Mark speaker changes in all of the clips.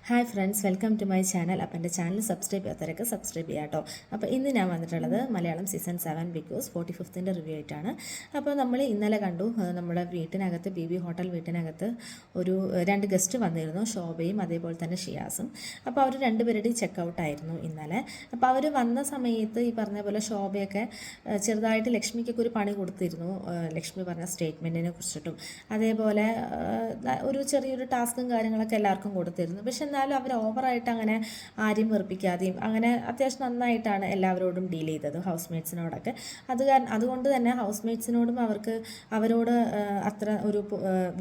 Speaker 1: Hi friends, welcome to my channel. അപ്പോൾ എൻ്റെ channel subscribe ചെയ്യാത്തവരൊക്കെ subscribe ചെയ്യാം കേട്ടോ. അപ്പോൾ ഇന്ന് ഞാൻ വന്നിട്ടുള്ളത് മലയാളം സീസൺ 7 ബിഗ് ബോസ് 45ൻ്റെ റിവ്യൂ ആയിട്ടാണ്. അപ്പോൾ നമ്മൾ ഇന്നലെ കണ്ടു നമ്മുടെ വീട്ടിനകത്ത് ബി ഹോട്ടൽ വീട്ടിനകത്ത് ഒരു 2 ഗസ്റ്റ് വന്നിരുന്നു, ശോഭയും അതേപോലെ തന്നെ ഷിയാസും. അപ്പോൾ അവർ രണ്ടുപേരുടെയും ചെക്കൗട്ടായിരുന്നു ഇന്നലെ. അപ്പോൾ അവർ വന്ന സമയത്ത് ഈ പറഞ്ഞ പോലെ ശോഭയൊക്കെ ചെറുതായിട്ട് ലക്ഷ്മിക്കൊക്കെ ഒരു പണി കൊടുത്തിരുന്നു, ലക്ഷ്മി പറഞ്ഞ സ്റ്റേറ്റ്മെൻറ്റിനെ കുറിച്ചിട്ടും അതേപോലെ ഒരു ചെറിയൊരു ടാസ്കും കാര്യങ്ങളൊക്കെ എല്ലാവർക്കും കൊടുത്തിരുന്നു. പക്ഷെ എന്നാലും അവർ ഓവറായിട്ട് അങ്ങനെ ആരെയും വെറുപ്പിക്കാതെയും അങ്ങനെ അത്യാവശ്യം നന്നായിട്ടാണ് എല്ലാവരോടും ഡീൽ ചെയ്തത്, ഹൗസ് മേറ്റ്സിനോടൊക്കെ. അതുകൊണ്ട് തന്നെ ഹൗസ് മേറ്റ്സിനോടും അവരോട് അത്ര ഒരു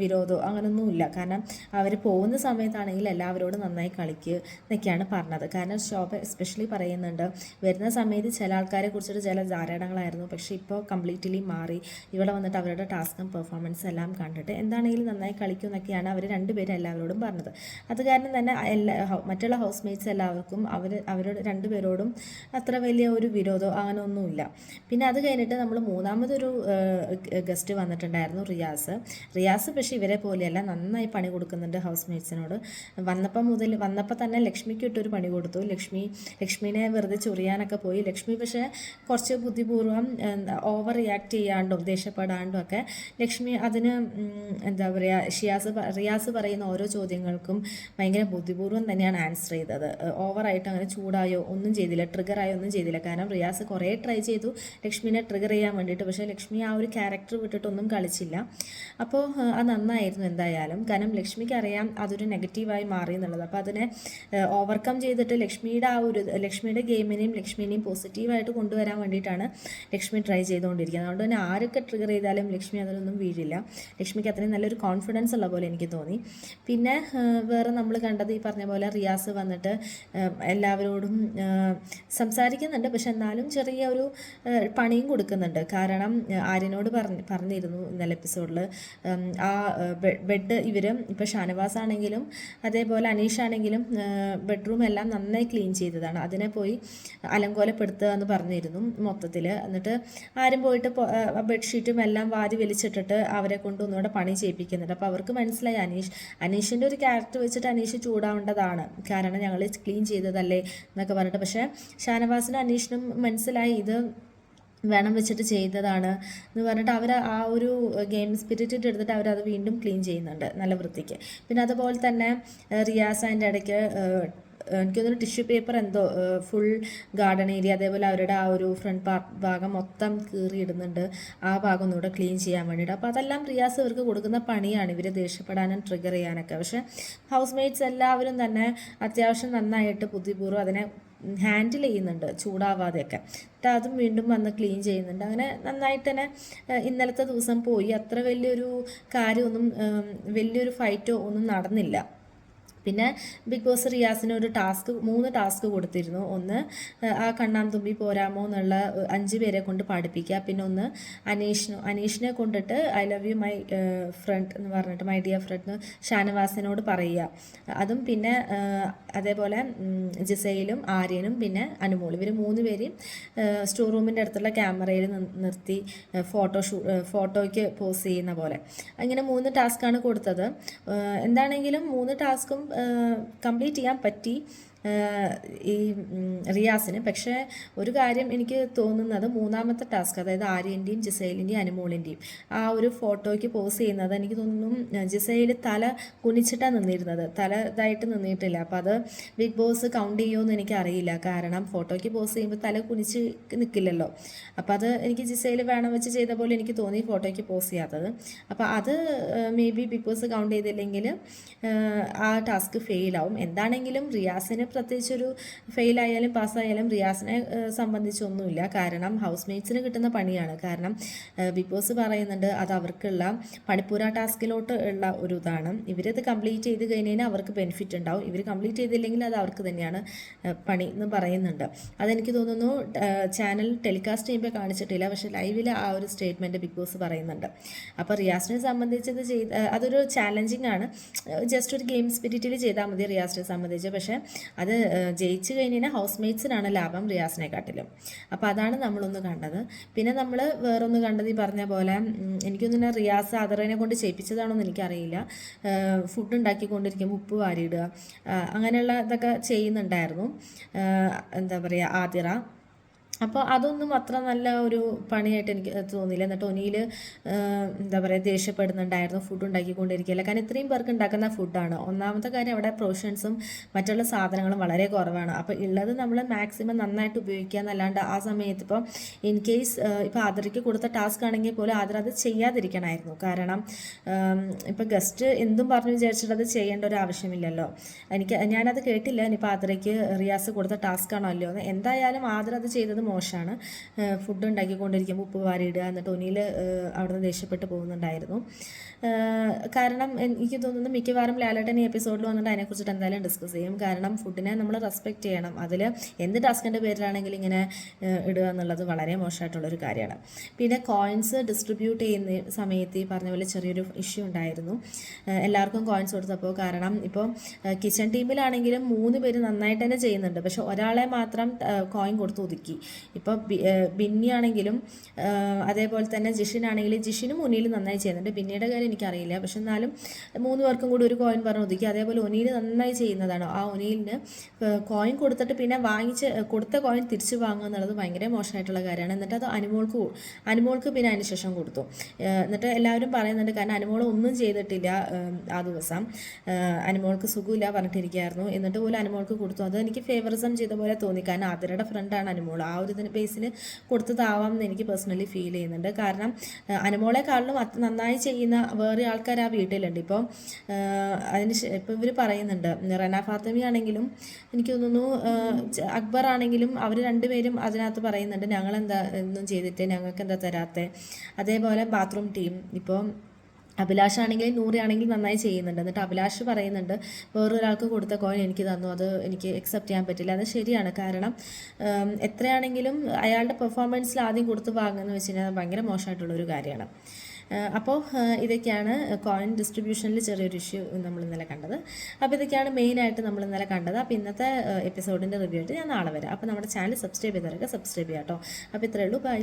Speaker 1: വിരോധമോ അങ്ങനെയൊന്നുമില്ല. കാരണം അവർ പോകുന്ന സമയത്താണെങ്കിൽ എല്ലാവരോടും നന്നായി കളിക്കുക എന്നൊക്കെയാണ് പറഞ്ഞത്. കാരണം ശോഭ എസ്പെഷ്യലി പറയുന്നുണ്ട്, വരുന്ന സമയത്ത് ചില ആൾക്കാരെ കുറിച്ചിട്ട് ചില ധാരണകളായിരുന്നു, പക്ഷേ ഇപ്പോൾ കംപ്ലീറ്റ്ലി മാറി. ഇവിടെ വന്നിട്ട് അവരുടെ ടാസ്കും പെർഫോമൻസും എല്ലാം കണ്ടിട്ട് എന്താണെങ്കിലും നന്നായി കളിക്കും എന്നൊക്കെയാണ് അവർ രണ്ടുപേരും എല്ലാവരോടും പറഞ്ഞത്. അത് കാരണം തന്നെ മറ്റുള്ള ഹൗസ് മേറ്റ്സ് എല്ലാവർക്കും അവരോട് രണ്ടുപേരോടും അത്ര വലിയ ഒരു വിരോധമോ അങ്ങനെയൊന്നുമില്ല. പിന്നെ അത് കഴിഞ്ഞിട്ട് നമ്മൾ മൂന്നാമതൊരു ഗസ്റ്റ് വന്നിട്ടുണ്ടായിരുന്നു, റിയാസ്. പക്ഷേ ഇവരെ പോലെയല്ല, നന്നായി പണി കൊടുക്കുന്നുണ്ട് ഹൗസ് മേറ്റ്സിനോട്. വന്നപ്പോൾ തന്നെ ലക്ഷ്മിക്ക് ഇട്ടൊരു പണി കൊടുത്തു. ലക്ഷ്മിനെ വെറുതെ ചൊറിയാനൊക്കെ പോയി. ലക്ഷ്മി പക്ഷേ കുറച്ച് ബുദ്ധിപൂർവ്വം ഓവർ റിയാക്ട് ചെയ്യാണ്ടും ദേഷ്യപ്പെടാണ്ടും ഒക്കെ ലക്ഷ്മി അതിന് എന്താ പറയുക, റിയാസ് പറയുന്ന ഓരോ ചോദ്യങ്ങൾക്കും ഭയങ്കര ബുദ്ധിപൂർവ്വം തന്നെയാണ് ആൻസർ ചെയ്തത്. ഓവറായിട്ട് അങ്ങനെ ചൂടായോ ഒന്നും ചെയ്തില്ല, ട്രിഗറായോ ഒന്നും ചെയ്തില്ല. കാരണം റിയാസ് കുറേ ട്രൈ ചെയ്തു ലക്ഷ്മിനെ ട്രിഗർ ചെയ്യാൻ വേണ്ടിയിട്ട്, പക്ഷേ ലക്ഷ്മി ആ ഒരു ക്യാരക്ടർ വിട്ടിട്ടൊന്നും കളിച്ചില്ല. അപ്പോൾ അത് നന്നായിരുന്നു എന്തായാലും. കാരണം ലക്ഷ്മിക്ക് അറിയാം അതൊരു നെഗറ്റീവായി മാറി എന്നുള്ളത്. അപ്പോൾ അതിനെ ഓവർകം ചെയ്തിട്ട് ലക്ഷ്മിയുടെ ഗെയിമിനെയും ലക്ഷ്മിനെയും പോസിറ്റീവായിട്ട് കൊണ്ടുവരാൻ വേണ്ടിയിട്ടാണ് ലക്ഷ്മി ട്രൈ ചെയ്തുകൊണ്ടിരിക്കുന്നത്. അതുകൊണ്ട് തന്നെ ആരൊക്കെ ട്രിഗർ ചെയ്താലും ലക്ഷ്മി അതിലൊന്നും വീഴില്ല. ലക്ഷ്മിക്ക് അത്രയും നല്ലൊരു കോൺഫിഡൻസ് ഉള്ള പോലെ എനിക്ക് തോന്നി. പിന്നെ വേറെ നമ്മൾ കണ്ടത് ഈ പറഞ്ഞ പോലെ റിയാസ് വന്നിട്ട് എല്ലാവരോടും സംസാരിക്കുന്നുണ്ട്, പക്ഷെ എന്നാലും ചെറിയ ഒരു പണിയും കൊടുക്കുന്നുണ്ട്. കാരണം ആര്യനോട് പറഞ്ഞിരുന്നു ഇന്നലെ എപ്പിസോഡിൽ, ആ ബെഡ് ഇപ്പോൾ ഷാനവാസ് ആണെങ്കിലും അതേപോലെ അനീഷ് ആണെങ്കിലും ബെഡ്റൂം എല്ലാം നന്നായി ക്ലീൻ ചെയ്തതാണ്, അതിനെ പോയി അലങ്കോലപ്പെടുത്തുക എന്ന് പറഞ്ഞിരുന്നു മൊത്തത്തിൽ. എന്നിട്ട് ആരും പോയിട്ട് ബെഡ്ഷീറ്റും എല്ലാം വാരി വലിച്ചിട്ടിട്ട് അവരെ കൊണ്ട് ഒന്നുകൂടെ പണി ചെയ്യിപ്പിക്കുന്നുണ്ട്. അപ്പോൾ അവർക്ക് മനസ്സിലായി അനീഷിൻ്റെ ഒരു ക്യാരക്ടർ വെച്ചിട്ട് അനീഷ് ചൂടാവേണ്ടതാണ്, കാരണം ഞങ്ങൾ ക്ലീൻ ചെയ്തതല്ലേ എന്നൊക്കെ പറഞ്ഞിട്ട്. പക്ഷേ ഷാനവാസിനും അനീഷിനും മനസ്സിലായി ഇത് വേണം വെച്ചിട്ട് ചെയ്തതാണ് എന്ന് പറഞ്ഞിട്ട് അവർ ആ ഒരു ഗെയിം സ്പിരിറ്റ് എടുത്തിട്ട് അവരത് വീണ്ടും ക്ലീൻ ചെയ്യുന്നുണ്ട് നല്ല വൃത്തിക്ക്. പിന്നെ അതുപോലെ തന്നെ റിയാസ് അതിൻ്റെ ഇടയ്ക്ക് എനിക്കൊന്നൊരു ടിഷ്യൂ പേപ്പർ എന്തോ ഫുൾ ഗാർഡൻ ഏരിയ അതേപോലെ അവരുടെ ആ ഒരു ഫ്രണ്ട് ഭാഗം മൊത്തം കീറിയിടുന്നുണ്ട്, ആ ഭാഗം ഒന്നുകൂടെ ക്ലീൻ ചെയ്യാൻ വേണ്ടിയിട്ട്. അപ്പോൾ അതെല്ലാം റിയാസ് ഇവർക്ക് കൊടുക്കുന്ന പണിയാണ്, ഇവരെ ദേഷ്യപ്പെടാനും ട്രിഗർ ചെയ്യാനൊക്കെ. പക്ഷേ ഹൗസ് മേറ്റ്സ് എല്ലാവരും തന്നെ അത്യാവശ്യം നന്നായിട്ട് ബുദ്ധിപൂർവ്വം അതിനെ ഹാൻഡിൽ ചെയ്യുന്നുണ്ട്, ചൂടാവാതെയൊക്കെ. എന്നിട്ട് അതും വീണ്ടും വന്ന് ക്ലീൻ ചെയ്യുന്നുണ്ട്. അങ്ങനെ നന്നായിട്ട് തന്നെ ഇന്നലത്തെ ദിവസം പോയി. അത്ര വലിയൊരു കാര്യമൊന്നും വലിയൊരു ഫൈറ്റോ ഒന്നും നടന്നില്ല. പിന്നെ ബിഗ് ബോസ് റിയാസിന് ഒരു 3 ടാസ്ക് കൊടുത്തിരുന്നു. ഒന്ന് ആ കണ്ണാൻ തുമ്പി പോരാമോ എന്നുള്ള 5 പേരെ കൊണ്ട് പാടിപ്പിക്കുക. പിന്നെ ഒന്ന് അനീഷിനെ കൊണ്ടിട്ട് I love you my friend എന്ന് പറഞ്ഞിട്ട്, മൈ ഡിയർ ഫ്രണ്ട് എന്ന് ഷാനവാസിനോട് പറയുക. അതും പിന്നെ അതേപോലെ ജിസയിലും ആര്യനും പിന്നെ അനുമോൾ, ഇവർ 3 പേരെയും സ്റ്റോർ റൂമിൻ്റെ അടുത്തുള്ള ക്യാമറയിൽ നിർത്തി ഫോട്ടോയ്ക്ക് പോസ് ചെയ്യുന്ന പോലെ അങ്ങനെ 3 ടാസ്ക്കാണ് കൊടുത്തത്. എന്താണെങ്കിലും 3 ടാസ്കും കംപ്ലീറ്റ് ചെയ്യാൻ പറ്റി ഈ റിയാസിന്. പക്ഷേ ഒരു കാര്യം എനിക്ക് തോന്നുന്നത്, മൂന്നാമത്തെ ടാസ്ക്, അതായത് ആര്യൻ്റെയും ജിസൈലിൻ്റെയും അനുമോളിൻ്റെയും ആ ഒരു ഫോട്ടോയ്ക്ക് പോസ് ചെയ്യുന്നത്, എനിക്ക് തോന്നുന്നു ജിസൈൽ തല കുനിച്ചിട്ടാണ് നിന്നിരുന്നത്, തല ഇതായിട്ട് നിന്നിട്ടില്ല. അപ്പോൾ അത് ബിഗ് ബോസ് കൗണ്ട് ചെയ്യുമോ എന്ന് എനിക്കറിയില്ല. കാരണം ഫോട്ടോയ്ക്ക് പോസ് ചെയ്യുമ്പോൾ തല കുനിച്ച് നിൽക്കില്ലല്ലോ. അപ്പോൾ അത് എനിക്ക് ജിസൈൽ വേണം വെച്ച് ചെയ്ത പോലെ എനിക്ക് തോന്നി ഫോട്ടോയ്ക്ക് പോസ് ചെയ്യാത്തത്. അപ്പോൾ അത് may be Bigg Boss count ചെയ്തില്ലെങ്കിൽ ആ ടാസ്ക് ഫെയിലാവും. എന്താണെങ്കിലും റിയാസിന് പ്രത്യേകിച്ചൊരു ഫെയിലായാലും പാസ്സായാലും റിയാസിനെ സംബന്ധിച്ചൊന്നുമില്ല. കാരണം ഹൗസ് മേറ്റ്സിന് കിട്ടുന്ന പണിയാണ്. കാരണം ബിഗ് ബോസ് പറയുന്നുണ്ട് അത് അവർക്കുള്ള പണിപ്പൂര ടാസ്കിലോട്ട് ഉള്ള ഒരു ഇതാണ്. ഇവരത് കംപ്ലീറ്റ് ചെയ്ത് കഴിഞ്ഞാൽ അവർക്ക് ബെനിഫിറ്റ് ഉണ്ടാവും, ഇവർ കംപ്ലീറ്റ് ചെയ്തില്ലെങ്കിൽ അത് അവർക്ക് തന്നെയാണ് പണി എന്ന് പറയുന്നുണ്ട്. അതെനിക്ക് തോന്നുന്നു ചാനൽ ടെലികാസ്റ്റ് ചെയ്യുമ്പോൾ കാണിച്ചിട്ടില്ല, പക്ഷേ ലൈവിൽ ആ ഒരു സ്റ്റേറ്റ്മെൻറ്റ് ബിഗ് ബോസ് പറയുന്നുണ്ട്. അപ്പോൾ റിയാസിനെ സംബന്ധിച്ചത് അതൊരു ചാലഞ്ചിങ് ആണ്. ജസ്റ്റ് ഒരു ഗെയിം സ്പിരിറ്റിൽ ചെയ്താൽ മതി റിയാസിനെ സംബന്ധിച്ച്. പക്ഷേ അത് ജയിച്ചു കഴിഞ്ഞാൽ ഹൗസ് മേറ്റ്സിനാണ് ലാഭം റിയാസിനെക്കാട്ടിലും. അപ്പോൾ അതാണ് നമ്മളൊന്ന് കണ്ടത്. പിന്നെ നമ്മൾ വേറൊന്ന് കണ്ടത് ഈ പറഞ്ഞ പോലെ എനിക്കൊന്നും റിയാസ് ആദറിനെ കൊണ്ട് ചെയ്യിപ്പിച്ചതാണോ എന്ന് എനിക്കറിയില്ല. ഫുഡ് ഉണ്ടാക്കിക്കൊണ്ടിരിക്കുമ്പോൾ ഉപ്പ് വാരിയിടുക, അങ്ങനെയുള്ള ഇതൊക്കെ ചെയ്യുന്നുണ്ടായിരുന്നു എന്താ പറയുക ആതിറ. അപ്പോൾ അതൊന്നും അത്ര നല്ല ഒരു പണിയായിട്ട് എനിക്ക് തോന്നിയില്ല. എന്നിട്ട് ഒനിയിൽ എന്താ പറയുക ദേഷ്യപ്പെടുന്നുണ്ടായിരുന്നു, ഫുഡ് ഉണ്ടാക്കിക്കൊണ്ടിരിക്കുകയല്ല. കാരണം ഇത്രയും പേർക്ക് ഉണ്ടാക്കുന്ന ഫുഡാണ്. ഒന്നാമത്തെ കാര്യം അവിടെ പ്രൊവിഷൻസും മറ്റുള്ള സാധനങ്ങളും വളരെ കുറവാണ്. അപ്പോൾ ഉള്ളത് നമ്മൾ മാക്സിമം നന്നായിട്ട് ഉപയോഗിക്കുക എന്നല്ലാണ്ട് ആ സമയത്ത് ഇപ്പോൾ ഇൻ കേസ് ഇപ്പോൾ ആതിരയ്ക്ക് കൊടുത്ത ടാസ്ക് ആണെങ്കിൽ പോലും ആതിര അത് ചെയ്യാതിരിക്കണമായിരുന്നു. കാരണം ഇപ്പോൾ ഗസ്റ്റ് എന്തും പറഞ്ഞു വിചാരിച്ചിട്ട് അത് ചെയ്യേണ്ട ഒരു ആവശ്യമില്ലല്ലോ. ഞാനത് കേട്ടില്ല. ഇനിയിപ്പോൾ ആതിരയ്ക്ക് റിയാസ് കൊടുത്ത ടാസ്ക് ആണോ അല്ലയോ എന്ന്. എന്തായാലും ആതിര അത് ചെയ്തത് മോശമാണ്. ഫുഡ് ഉണ്ടാക്കിക്കൊണ്ടിരിക്കുമ്പോൾ ഉപ്പ് വാരിയിടുക, എന്നിട്ട് ഒനിയിൽ അവിടുന്ന് ദേഷ്യപ്പെട്ട് പോകുന്നുണ്ടായിരുന്നു. കാരണം എനിക്ക് തോന്നുന്നു മിക്കവാറും ലാലേട്ടൻ ഈ എപ്പിസോഡിൽ വന്നിട്ട് അതിനെക്കുറിച്ചിട്ട് എന്തായാലും ഡിസ്കസ് ചെയ്യും. കാരണം ഫുഡിനെ നമ്മൾ റെസ്പെക്റ്റ് ചെയ്യണം. അതിൽ എന്ത് ടാസ്കിൻ്റെ പേരിലാണെങ്കിലും ഇങ്ങനെ ഇടുക എന്നുള്ളത് വളരെ മോശമായിട്ടുള്ളൊരു കാര്യമാണ്. പിന്നെ കോയിൻസ് ഡിസ്ട്രിബ്യൂട്ട് ചെയ്യുന്ന സമയത്ത് ഈ പറഞ്ഞ പോലെ ചെറിയൊരു ഇഷ്യൂ ഉണ്ടായിരുന്നു. എല്ലാവർക്കും കോയിൻസ് കൊടുത്തപ്പോൾ. കാരണം ഇപ്പോൾ കിച്ചൺ ടീമിലാണെങ്കിലും 3 പേര് നന്നായിട്ട് തന്നെ ചെയ്യുന്നുണ്ട്, പക്ഷെ ഒരാളെ മാത്രം കോയിൻ കൊടുത്ത് ഒതുക്കി. ഇപ്പോൾ ബിന്നി ആണെങ്കിലും അതേപോലെ തന്നെ ജിഷിനാണെങ്കിലും ജിഷിനും ഒനിയിൽ നന്നായി ചെയ്യുന്നുണ്ട്. ബിന്നിയുടെ കാര്യം എനിക്കറിയില്ല, പക്ഷെ എന്നാലും 3 പേർക്കും കൂടി ഒരു കോയിൻ പറഞ്ഞ് ഒതുക്കി. അതേപോലെ ഒനിയിൽ നന്നായി ചെയ്യുന്നതാണ്. ആ ഒനിയിലിന് കോയിൻ കൊടുത്തിട്ട് പിന്നെ കൊടുത്ത കോയിൻ തിരിച്ച് വാങ്ങുക എന്നുള്ളത് ഭയങ്കര മോശമായിട്ടുള്ള കാര്യമാണ്. എന്നിട്ട് അത് അനുമോൾക്ക് പിന്നെ അതിന് ശേഷം കൊടുത്തു. എന്നിട്ട് എല്ലാവരും പറയുന്നുണ്ട്, കാരണം അനുമോൾ ഒന്നും ചെയ്തിട്ടില്ല ആ ദിവസം, അനുമോൾക്ക് സുഖമില്ല പറഞ്ഞിട്ടിരിക്കുകയായിരുന്നു. എന്നിട്ട് പോലും അനുമോൾക്ക് കൊടുത്തു. അത് എനിക്ക് ഫേവറിസം ചെയ്ത പോലെ തോന്നി. കാരണം ആതിരയുടെ ഫ്രണ്ടാണ് അനുമോൾ. ആ ഒരു ബേസിൽ കൊടുത്തതാവാം എന്ന് എനിക്ക് പേഴ്സണലി ഫീൽ ചെയ്യുന്നുണ്ട്. കാരണം അനുമോളെക്കാളിലും നന്നായി ചെയ്യുന്ന വേറെ ആൾക്കാർ ആ വീട്ടിലുണ്ട്. ഇപ്പോൾ ഇപ്പോൾ ഇവർ പറയുന്നുണ്ട്, റന ഫാത്തിമ ആണെങ്കിലും എനിക്ക് തോന്നുന്നു അക്ബർ ആണെങ്കിലും അവർ രണ്ടുപേരും അതിനകത്ത് പറയുന്നുണ്ട്, ഞങ്ങളെന്താ ഒന്നും ചെയ്തിട്ട് ഞങ്ങൾക്ക് എന്താ തരാത്തെ. അതേപോലെ ബാത്റൂം ടീം ഇപ്പോൾ അഭിലാഷാണെങ്കിലും നൂറിയാണെങ്കിലും നന്നായി ചെയ്യുന്നുണ്ട്. എന്നിട്ട് അഭിലാഷ് പറയുന്നുണ്ട്, വേറൊരാൾക്ക് കൊടുത്ത കോയിൻ എനിക്ക് തന്നു, അത് എനിക്ക് അക്സെപ്റ്റ് ചെയ്യാൻ പറ്റില്ല. അത് ശരിയാണ്. കാരണം എത്രയാണെങ്കിലും അയാളുടെ പെർഫോമൻസിൽ ആദ്യം കൊടുത്ത് വാങ്ങുന്നത് വെച്ച് കഴിഞ്ഞാൽ ഭയങ്കര മോശമായിട്ടുള്ളൊരു കാര്യമാണ്. അപ്പോൾ ഇതൊക്കെയാണ് കോയിൻ ഡിസ്ട്രിബ്യൂഷനിൽ ചെറിയൊരു ഇഷ്യൂ നമ്മൾ ഇന്നലെ കണ്ടത്. അപ്പോൾ ഇതൊക്കെയാണ് മെയിനായിട്ട് നമ്മൾ ഇന്നലെ കണ്ടത്. അപ്പോൾ ഇന്നത്തെ എപ്പിസോഡിൻ്റെ റിവ്യൂ ആയിട്ട് ഞാൻ നാളെ വരാം. അപ്പോൾ നമ്മുടെ ചാനൽ സബ്സ്ക്രൈബ് ചെയ്തവരൊക്കെ സബ്സ്ക്രൈബ് ചെയ്യാം കേട്ടോ. അപ്പോൾ ഇത്രയേ ഉള്ളൂ. ബൈ.